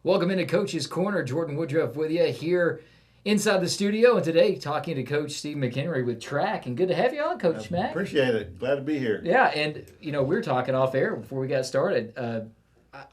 Welcome into Coach's Corner. Jordan Woodruff with you here inside the studio, and today talking to Coach Steve McHenry with track. And good to have you on, Coach Mac. Appreciate it. Glad to be here. Yeah, and we were talking off air before we got started.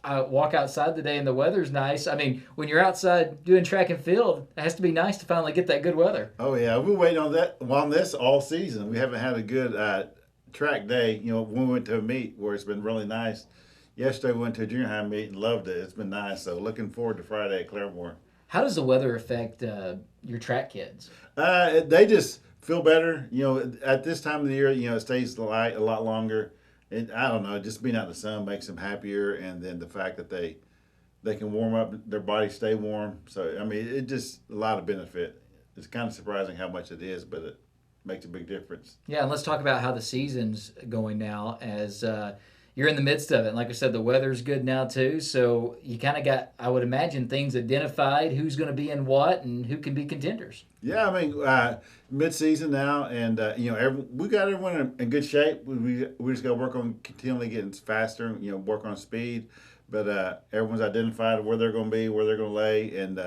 I walk outside today and the weather's nice. I mean, when you're outside doing track and field, it has to be nice to finally get that good weather. Oh yeah, we've been waiting on this all season. We haven't had a good track day. When we went to a meet where it's been really nice. Yesterday we went to a junior high meet and loved it. It's been nice. So looking forward to Friday at Claremore. How does the weather affect your track kids? They just feel better. At this time of the year, it stays light a lot longer. I don't know, just being out in the sun makes them happier, and then the fact that they can warm up, their bodies stay warm. So I mean, it just a lot of benefit. It's kind of surprising how much it is, but it makes a big difference. Yeah, and let's talk about how the season's going now as you're in the midst of it. And like I said, the weather's good now too, so you kind of got, I would imagine, things identified, who's going to be in what and who can be contenders. Yeah, I mean, mid-season now, and we got everyone in good shape. We just got to work on continually getting faster. Work on speed, but everyone's identified where they're going to be, where they're going to lay, and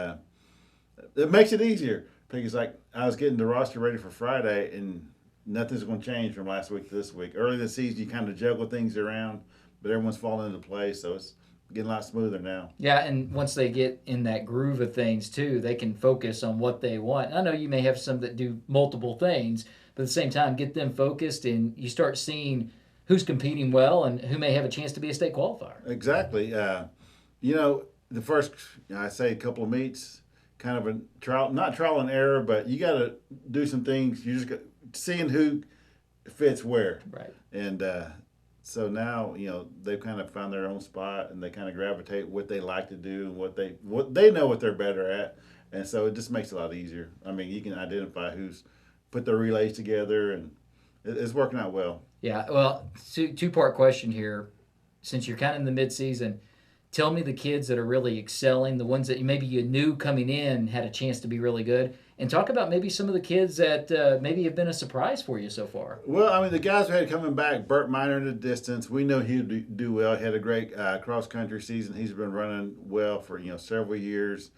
it makes it easier. Because like I was getting the roster ready for Friday, and nothing's going to change from last week to this week. Early this season, you kind of juggle things around, but everyone's falling into place, so it's getting a lot smoother now. Yeah, and once they get in that groove of things too, they can focus on what they want. I know you may have some that do multiple things, but at the same time, get them focused, and you start seeing who's competing well and who may have a chance to be a state qualifier. Exactly. The first, I say, a couple of meets, kind of a trial, not trial and error, but you got to do some things. You just got seeing who fits where. Right. And so now, they've kind of found their own spot, and they kind of gravitate what they like to do and what they know what they're better at. And so it just makes it a lot easier. I mean, you can identify who's put their relays together, and it's working out well. Yeah, well, two-part question here. Since you're kind of in the mid-season, tell me the kids that are really excelling, the ones that maybe you knew coming in had a chance to be really good, and talk about maybe some of the kids that maybe have been a surprise for you so far. Well, I mean, the guys we had coming back, Burt Miner in the distance, we know he'd do well. He had a great cross-country season. He's been running well for, several years.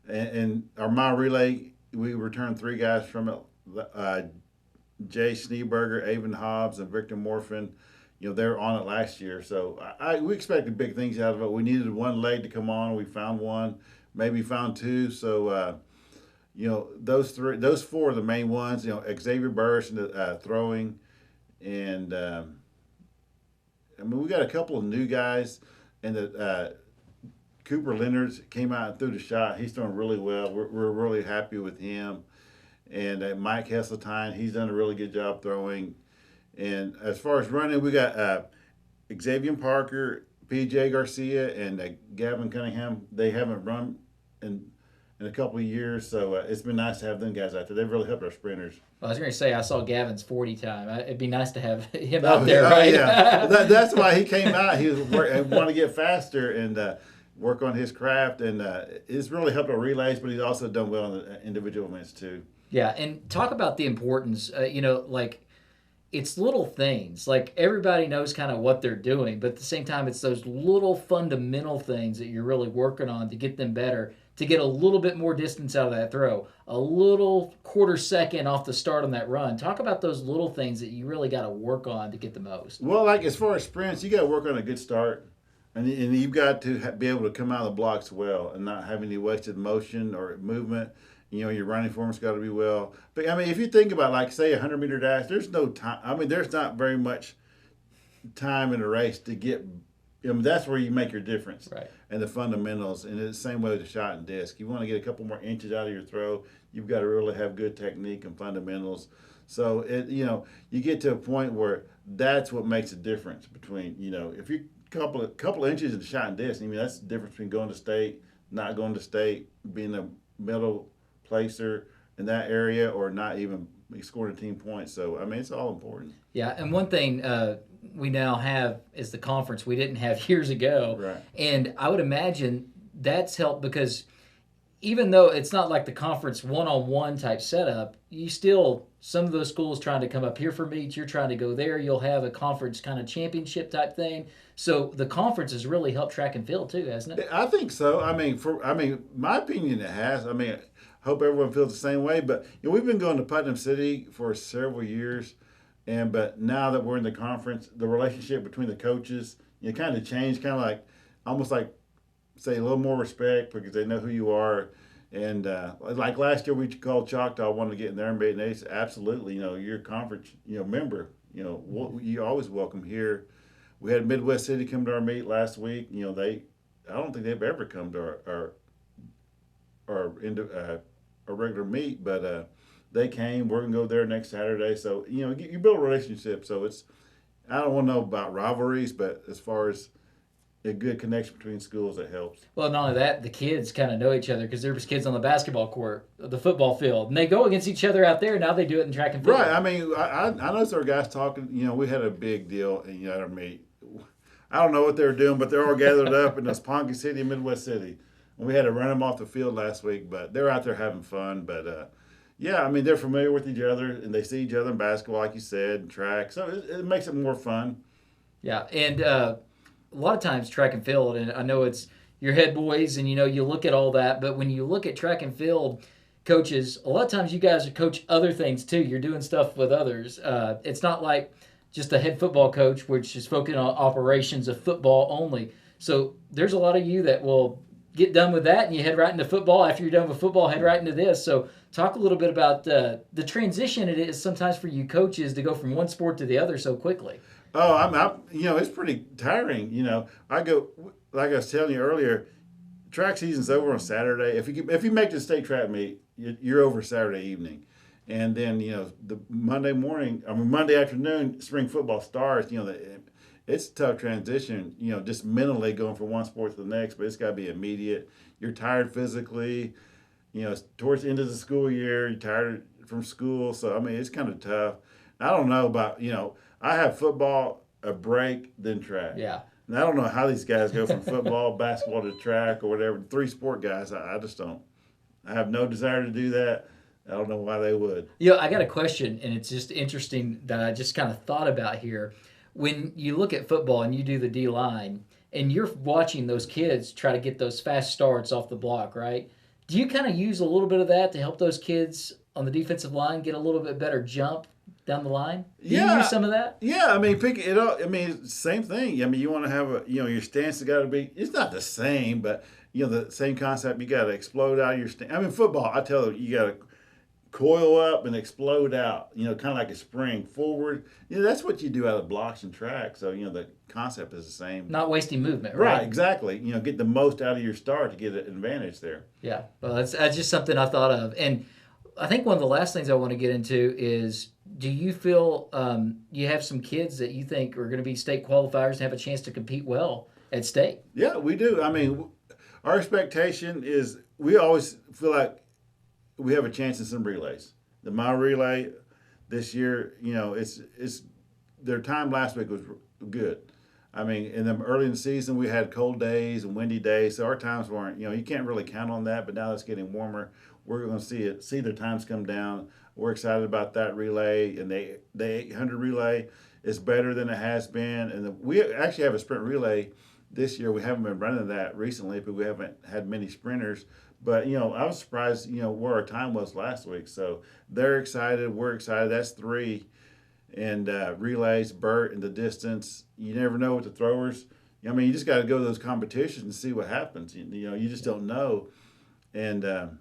And our mile relay, we returned 3 guys from it. Jay Schneeberger, Avon Hobbs, and Victor Morfin. They were on it last year. So we expected big things out of it. We needed one leg to come on. We found one, maybe found 2. So, those 4 are the main ones. Xavier Burris in the throwing, and we got a couple of new guys, and Cooper Leonards came out and threw the shot. He's throwing really well. We're really happy with him, and Mike Hesseltine, he's done a really good job throwing. And as far as running, we got Xavier Parker, P.J. Garcia, and Gavin Cunningham. They haven't run in a couple of years, so it's been nice to have them guys out there. They've really helped our sprinters. Well, I was going to say, I saw Gavin's 40 time. It'd be nice to have him out there, right? Yeah. That's why he came out. He wanted to get faster and work on his craft, and it's really helped our relays, but he's also done well in the individual events too. Yeah, and talk about the importance, it's little things. Like, everybody knows kind of what they're doing, but at the same time, it's those little fundamental things that you're really working on to get them better, to get a little bit more distance out of that throw, a little quarter second off the start on that run. Talk about those little things that you really got to work on to get the most. Well, like as far as sprints, you got to work on a good start, and you've got to be able to come out of the blocks well and not have any wasted motion or movement. Your running form's got to be well. But, I mean, if you think about, like, say, a 100-meter dash, there's no time. I mean, there's not very much time in a race to get that's where you make your difference. Right. And the fundamentals. And it's the same way with the shot and disc. You want to get a couple more inches out of your throw, you've got to really have good technique and fundamentals. So, you get to a point where that's what makes a difference between, if you couple inches in the shot and disc, that's the difference between going to state, not going to state, being a middle placer in that area, or not even scoring a team point. So, it's all important. Yeah, and one thing we now have is the conference we didn't have years ago. Right. And I would imagine that's helped because even though it's not like the conference one-on-one type setup, you still, some of those schools trying to come up here for meets, you're trying to go there, you'll have a conference kind of championship type thing. So the conference has really helped track and field too, hasn't it? I think so. My opinion, it has. I mean, I hope everyone feels the same way. But we've been going to Putnam City for several years, and but now that we're in the conference, the relationship between the coaches, kind of changed. Kind of like, almost like, say, a little more respect because they know who you are. And like last year, we called Choctaw, wanted to get in there and they said, absolutely, you're a conference, member. You're always welcome here. We had Midwest City come to our meet last week. I don't think they've ever come to our regular meet, but they came. We're gonna go there next Saturday. So you build a relationship. So I don't want to know about rivalries, but as far as a good connection between schools, it helps. Well, not only that, the kids kind of know each other because there was kids on the basketball court, the football field, and they go against each other out there. Now they do it in track and field. Right. I mean, I know some guys talking. We had a big deal at our meet. I don't know what they were doing, but they're all gathered up in this Ponca City, Midwest City. And we had to run them off the field last week, but they're out there having fun. But yeah, I mean, they're familiar with each other and they see each other in basketball, like you said, and track. So it makes it more fun. Yeah, and a lot of times track and field, and I know it's your head boys, and you look at all that, but when you look at track and field coaches, a lot of times you guys coach other things too. You're doing stuff with others. It's not like just a head football coach, which is focusing on operations of football only. So there's a lot of you that will get done with that and you head right into football. After you're done with football, head right into this. So talk a little bit about the transition it is sometimes for you coaches to go from one sport to the other so quickly. Oh, it's pretty tiring. I go, like I was telling you earlier, track season's over on Saturday. If you make the state track meet, you're over Saturday evening. And then the Monday afternoon, spring football starts. It's a tough transition. Just mentally going from one sport to the next, but it's got to be immediate. You're tired physically. Towards the end of the school year, you're tired from school. So I mean, it's kind of tough. I don't know about I have football, a break, then track. Yeah. And I don't know how these guys go from football, basketball to track or whatever. 3 sport guys, I just don't. I have no desire to do that. I don't know why they would. I got a question, and it's just interesting that I just kind of thought about here. When you look at football and you do the D line, and you're watching those kids try to get those fast starts off the block, right? Do you kind of use a little bit of that to help those kids on the defensive line get a little bit better jump down the line? Do you use some of that? Yeah, I mean, pick it up. I mean, same thing. I mean, you want to have your stance has got to be. It's not the same, but the same concept. You got to explode out of your stance. I mean, football. I tell you got to coil up and explode out. Kind of like a spring forward. That's what you do out of blocks and track. So the concept is the same. Not wasting movement, right? Right, exactly. Get the most out of your start to get an advantage there. Yeah, well, that's just something I thought of, and I think one of the last things I want to get into is, do you feel you have some kids that you think are going to be state qualifiers and have a chance to compete well at state? Yeah, we do. I mean, our expectation is we always feel like we have a chance in some relays. The mile relay this year, it's their time last week was good. I mean, early in the season, we had cold days and windy days, so our times weren't. You can't really count on that. But now it's getting warmer. We're going to see their times come down. We're excited about that relay, and the 800 relay is better than it has been. And we actually have a sprint relay this year. We haven't been running that recently, but we haven't had many sprinters. But I was surprised, where our time was last week. So they're excited. We're excited. That's 3. And relays, Burt, and the distance. You never know with the throwers. I mean, you just got to go to those competitions and see what happens. You just don't know. And the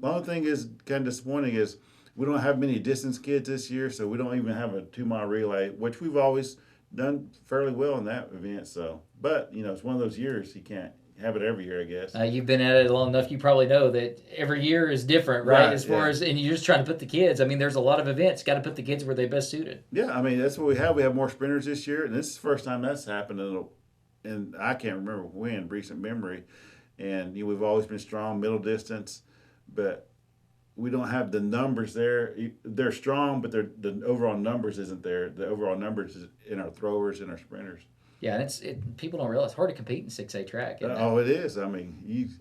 only thing is kind of disappointing is we don't have many distance kids this year, so we don't even have a 2-mile relay, which we've always done fairly well in that event. So, but it's one of those years you can't have it every year, I guess. You've been at it long enough, you probably know that every year is different, right? As far as, and you're just trying to put the kids. I mean, there's a lot of events. Got to put the kids where they're best suited. Yeah, I mean that's what we have. We have more sprinters this year, and this is the first time that's happened in I can't remember when, recent memory. And we've always been strong middle distance, but we don't have the numbers there. They're strong, but the overall numbers isn't there. The overall numbers is in our throwers and our sprinters. Yeah, and people don't realize it's hard to compete in 6A track. Oh, it is. I mean,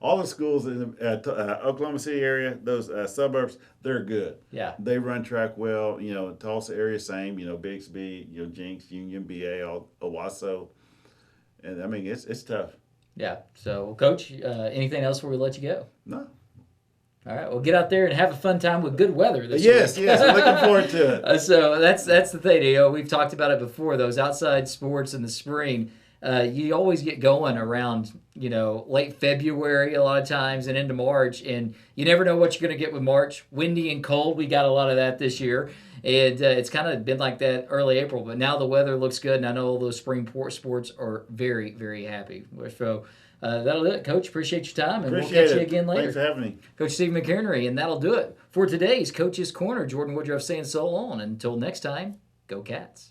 all the schools in the Oklahoma City area, those suburbs, they're good. Yeah. They run track well. Tulsa area, same. Bixby, Jinx, Union, BA, all Owasso, and I mean it's tough. Yeah. So, Coach, anything else before we let you go? No. All right. Well, get out there and have a fun time with good weather this Yes, week. yes. I'm looking forward to it. So that's the thing. We've talked about it before. Those outside sports in the spring, you always get going around late February a lot of times and into March, and you never know what you're going to get with March. Windy and cold. We got a lot of that this year, and it's kind of been like that early April. But now the weather looks good, and I know all those spring sports are very, very happy. So. That'll do it, Coach. Appreciate your time, and we'll catch you again later. Thanks for having me. Coach Steve McHenry, and that'll do it for today's Coach's Corner. Jordan Woodruff saying so long. Until next time, go Cats.